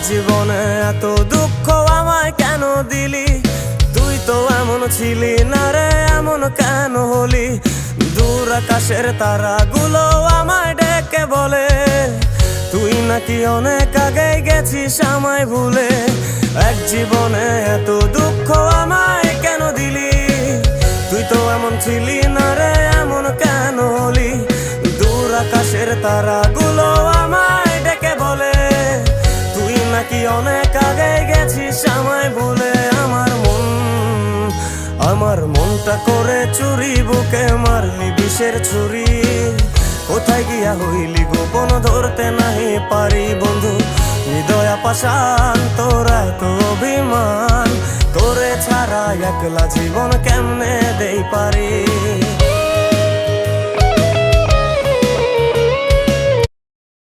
জীবনে এত দুঃখ আমায় কেন দিলি? তুই তো এমন ছিলি না রে, এমন কেন হলি? দূর আকাশের তারাগুলো আমায় ডেকে বলে তুই নাকি অনেক আগে গেছিস আমায় ভুলে। এক জীবনে এত দুঃখ আমায় কেন দিলি? তুই তো এমন ছিলি না রে, এমন কেন হলি? দূর আকাশের তারাগুলো আমায় ডেকে বলে তুই নাকি অনেক আগে গেছিস আমায় ভুলে। আমার মনটা করে চুরি, বুকে মারলি বিষের ছুরি। কোথায় গিয়া হইলি গোপন ধরতে নাহি পারি বন্ধু। হৃদয় পাষাণ তোরা তো অভিমান, তোরে ছাড়া একলা জীবন কেমনে দেই পারি।